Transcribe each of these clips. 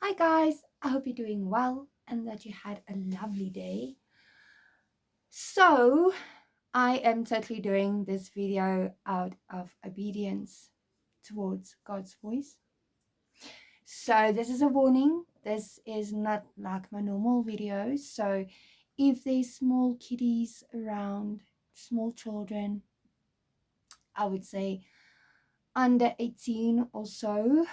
Hi guys, I hope you're doing well and that you had a lovely day. So, I am totally doing this video out of obedience towards God's voice. So, this is a warning. This is not like my normal videos. So, if there's small kiddies around, small children, I would say under 18 or so,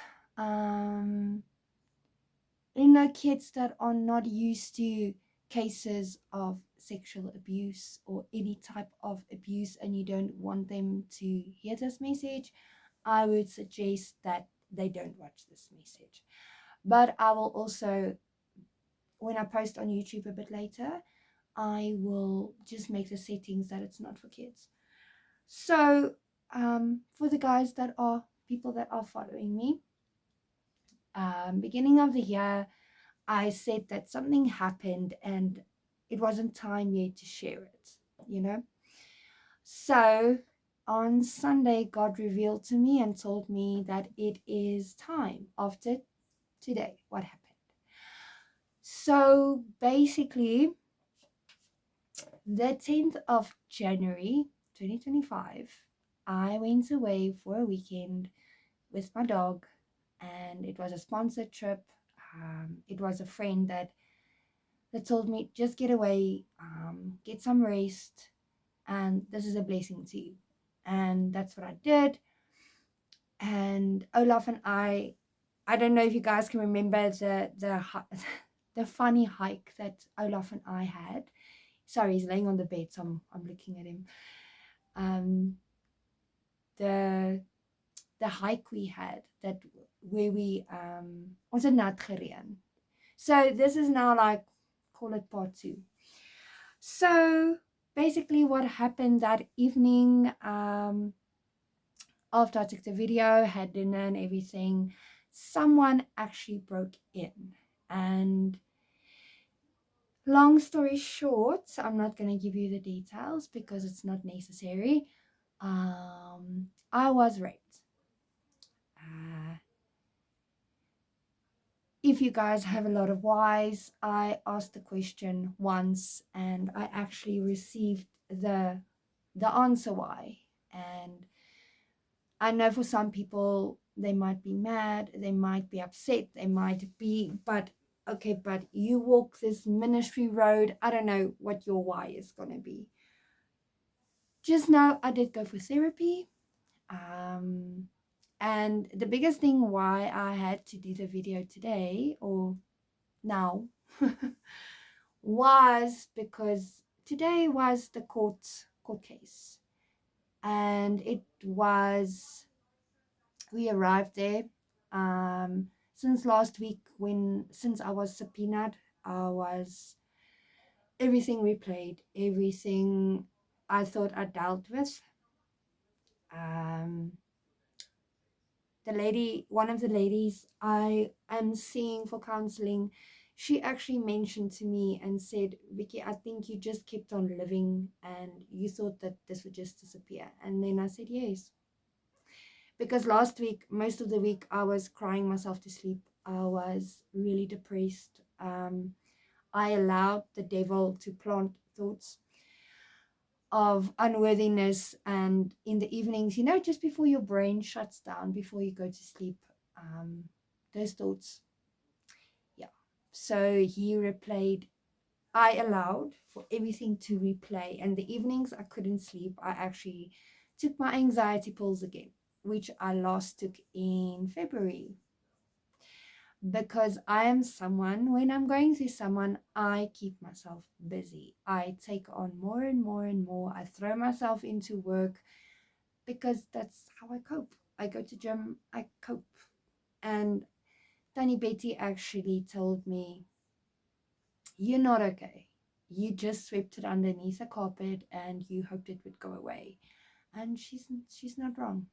kids that are not used to cases of sexual abuse or any type of abuse and you don't want them to hear this message, I would suggest that they don't watch this message. But I will also, when I post on YouTube a bit later, I will just make the settings that it's not for kids. So for the guys that are people that are following me, beginning of the year, I said that something happened and it wasn't time yet to share it. So on Sunday, God revealed to me and told me that it is time after today. What happened? So basically, the 10th of January 2025, I went away for a weekend with my dog, and it was a sponsored trip. It was a friend that told me, just get away, get some rest, and this is a blessing to you. And that's what I did. And Olaf and I don't know if you guys can remember the funny hike that Olaf and I had. Sorry, he's laying on the bed, so I'm looking at him. The hike we had, that where we ons het nat gereën. So this is now like, call it part 2. So basically what happened that evening, after I took the video, had dinner and everything, someone actually broke in. And long story short, I'm not going to give you the details because it's not necessary. I was raped. If you guys have a lot of whys, I asked the question once and I actually received the answer why. And I know for some people they might be mad, they might be upset, they might be, but okay, but you walk this ministry road, I don't know what your why is going to be. Just know I did go for therapy. And the biggest thing why I had to do the video today, or now, was because today was the court case. And we arrived there. Since last week, since I was subpoenaed, everything replayed, everything I thought I dealt with. One of the ladies I am seeing for counseling, she actually mentioned to me and said, Vicky, I think you just kept on living and you thought that this would just disappear. And then I said, yes. Because last week, most of the week, I was crying myself to sleep. I was really depressed. I allowed the devil to plant thoughts of unworthiness, and in the evenings, just before your brain shuts down, before you go to sleep, those thoughts, so he replayed. I allowed for everything to replay, and the evenings I couldn't sleep. I actually took my anxiety pills again, which I last took in February, because I am someone, when I'm going through someone, I keep myself busy. I take on more and more and more. I throw myself into work because that's how I cope. I go to gym, I cope. And Tani Betty actually told me, you're not okay. You just swept it underneath the carpet and you hoped it would go away. And she's not wrong.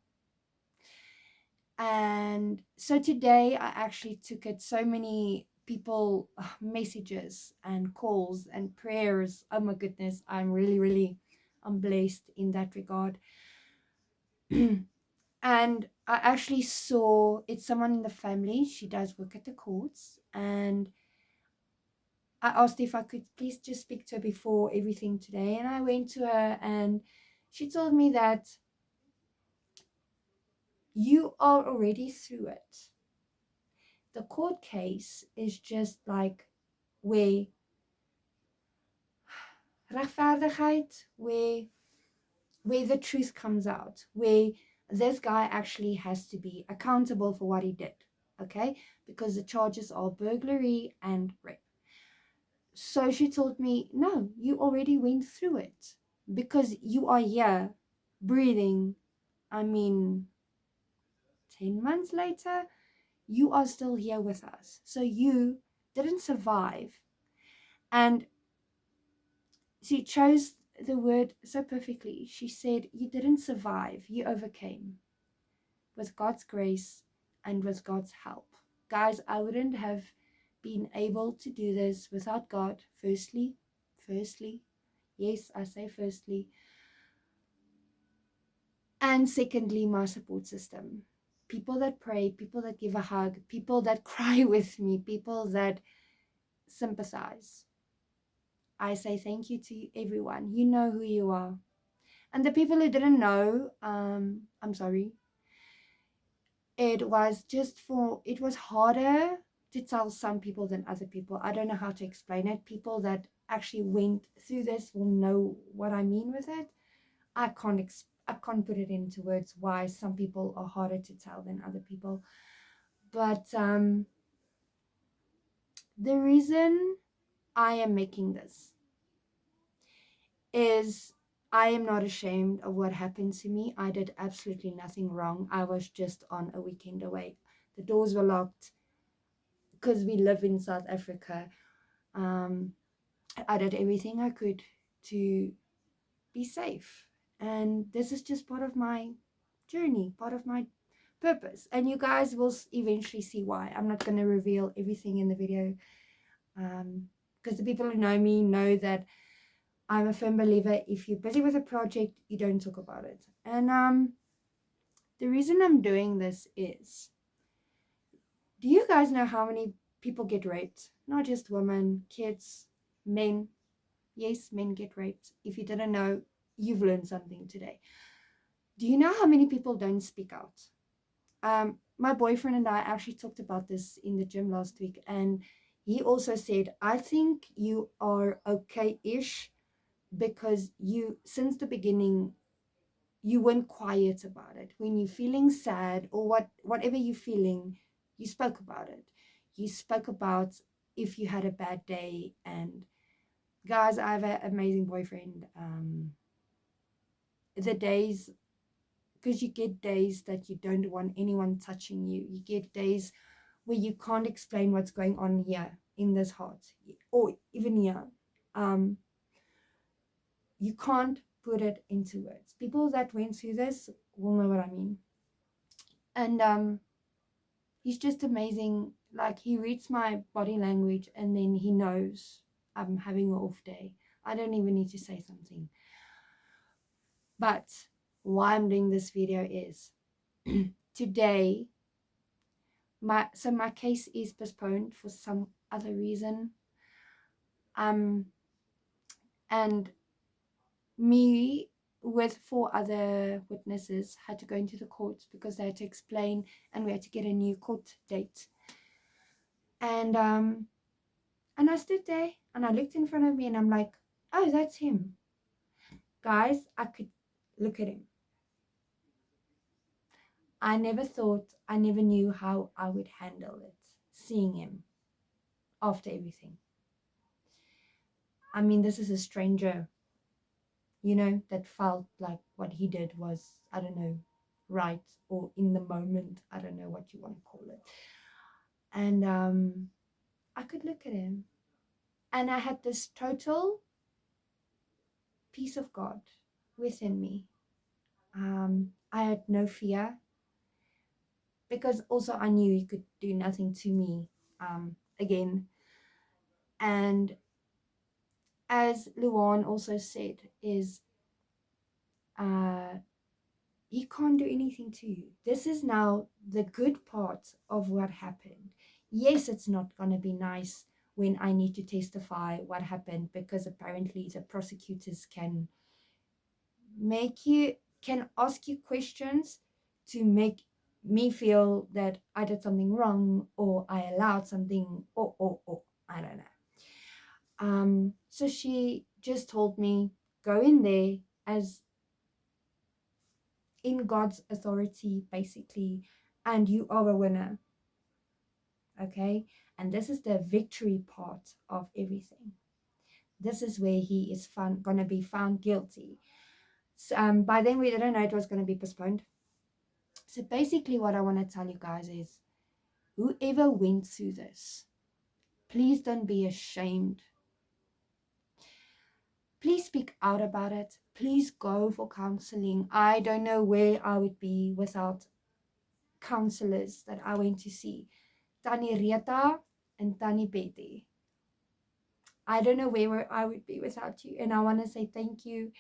And so today I actually took it, so many people, messages and calls and prayers. Oh my goodness, I'm really I'm blessed in that regard. And I actually saw it's someone in the family. She does work at the courts, and I asked if I could please just speak to her before everything today. And I went to her, and she told me that you are already through it. The court case is just like where regverdigheid, where the truth comes out, where this guy actually has to be accountable for what he did, okay? Because the charges are burglary and rape. So she told me, no, you already went through it because you are here breathing. I mean, 10 months later, you are still here with us. So you didn't survive. And she chose the word so perfectly. She said, you didn't survive, you overcame with God's grace and with God's help. Guys, I wouldn't have been able to do this without God. Firstly, yes, I say firstly. And secondly, my support system. People that pray, people that give a hug, people that cry with me, people that sympathize. I say thank you to everyone. You know who you are. And the people who didn't know, I'm sorry. It was harder to tell some people than other people. I don't know how to explain it. People that actually went through this will know what I mean with it. I can't put it into words why some people are harder to tell than other people. But the reason I am making this is I am not ashamed of what happened to me. I did absolutely nothing wrong. I was just on a weekend away. The doors were locked because we live in South Africa. Um, I did everything I could to be safe. And this is just part of my journey, part of my purpose. And you guys will eventually see why. I'm not going to reveal everything in the video because the people who know me know that I'm a firm believer if you're busy with a project, you don't talk about it. And the reason I'm doing this is, do you guys know how many people get raped? Not just women, kids, men. Yes, men get raped. If you didn't know, you've learned something today. Do you know how many people don't speak out? My boyfriend and I actually talked about this in the gym last week, and he also said, I think you are okay-ish because you, since the beginning, you weren't quiet about it. When you're feeling sad or whatever you're feeling, you spoke about it. You spoke about if you had a bad day. And guys, I have an amazing boyfriend. The days, because you get days that you don't want anyone touching you. You get days where you can't explain what's going on here in this heart, or even here. You can't put it into words. People that went through this will know what I mean. And he's just amazing. Like, he reads my body language and then he knows I'm having an off day. I don't even need to say something. But why I'm doing this video is today my case is postponed for some other reason. And me with 4 other witnesses had to go into the court because they had to explain, and we had to get a new court date. And I stood there and I looked in front of me and I'm like, oh, that's him. Guys, I could look at him. I never knew how I would handle it, seeing him after everything. I mean, this is a stranger, that felt like what he did was, I don't know, right, or in the moment, I don't know what you want to call it. And I could look at him and I had this total peace of God within me. I had no fear because also I knew he could do nothing to me again. And as Luan also said, is he can't do anything to you. This is now the good part of what happened. Yes, it's not going to be nice when I need to testify what happened, because apparently the prosecutors can ask you questions to make me feel that I did something wrong, or I allowed something, or I don't know. So she just told me, go in there as in God's authority, basically, and you are a winner. Okay? And this is the victory part of everything. This is where he is going to be found guilty. So, by then, we didn't know it was going to be postponed. So basically, what I want to tell you guys is, whoever went through this, please don't be ashamed. Please speak out about it. Please go for counseling. I don't know where I would be without counselors that I went to see. Tani Rieta and Tani Betty. I don't know where I would be without you. And I want to say thank you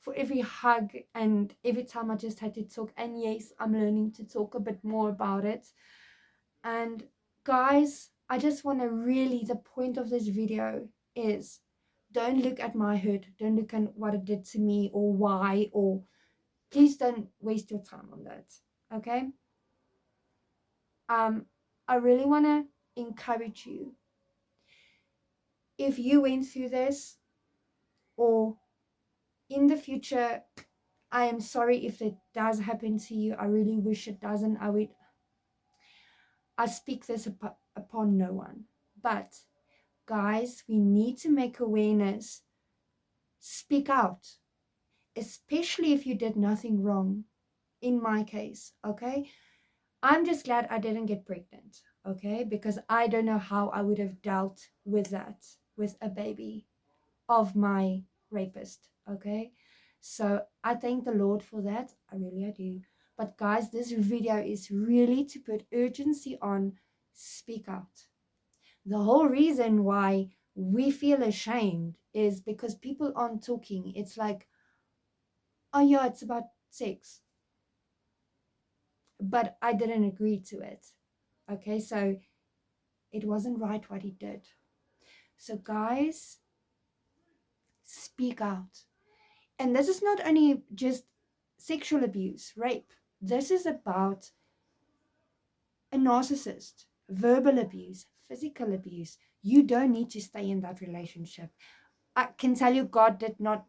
for every hug and every time I just had to talk. And yes, I'm learning to talk a bit more about it. And guys, I just want to really, the point of this video is, don't look at my hurt. Don't look at what it did to me or why, or please don't waste your time on that. Okay? I really want to encourage you. If you went through this, or in the future, I am sorry if it does happen to you. I really wish it doesn't. I speak this upon no one. But guys, we need to make awareness. Speak out, especially if you did nothing wrong. In my case, okay? I'm just glad I didn't get pregnant, okay? Because I don't know how I would have dealt with that, with a baby of my rapist, okay? So I thank the Lord for that. I do. But guys, this video is really to put urgency on. Speak out. The whole reason why we feel ashamed is because people aren't talking. It's like, oh yeah, it's about sex. But I didn't agree to it. Okay, so it wasn't right what he did. So guys, speak out. And this is not only just sexual abuse, rape. This is about a narcissist, verbal abuse, physical abuse. You don't need to stay in that relationship. I can tell you, God did not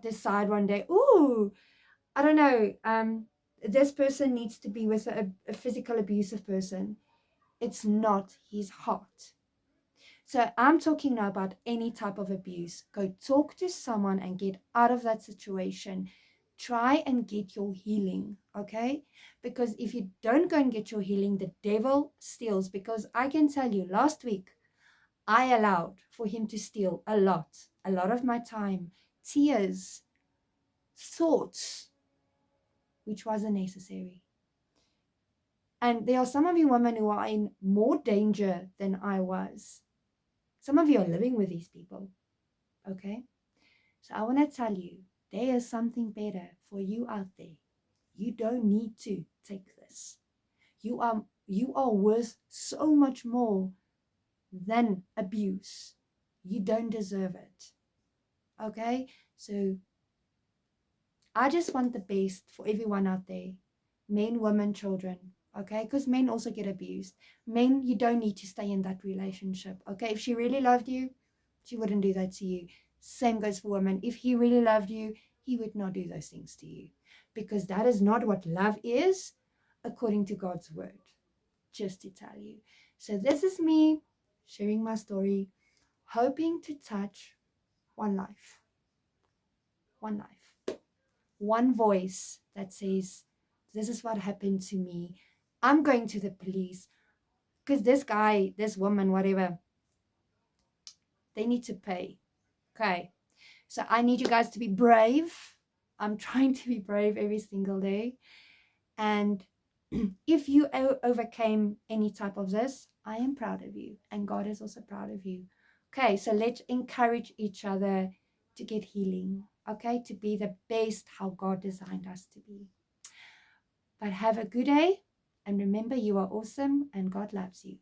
decide one day, ooh, I don't know, this person needs to be with a physical abusive person. It's not his heart. So I'm talking now about any type of abuse. Go talk to someone and get out of that situation. Try and get your healing, okay? Because if you don't go and get your healing, the devil steals. Because I can tell you, last week, I allowed for him to steal a lot of my time, tears, thoughts, which wasn't necessary. And there are some of you women who are in more danger than I was. Some of you are living with these people, okay? So I want to tell you, there is something better for you out there. You don't need to take this. You are worth so much more than abuse. You don't deserve it, okay? So I just want the best for everyone out there, men, women, children, okay? Because men also get abused. Men, you don't need to stay in that relationship, okay? If she really loved you, she wouldn't do that to you. Same goes for women. If he really loved you, he would not do those things to you, because that is not what love is according to God's word, just to tell you. So this is me sharing my story, hoping to touch one life. One life. One voice that says, this is what happened to me. I'm going to the police because this guy, this woman, whatever, they need to pay. Okay. So I need you guys to be brave. I'm trying to be brave every single day. And if you overcame any type of this, I am proud of you. And God is also proud of you. Okay. So let's encourage each other to get healing. okay, to be the best how God designed us to be. But have a good day, and remember, you are awesome and God loves you.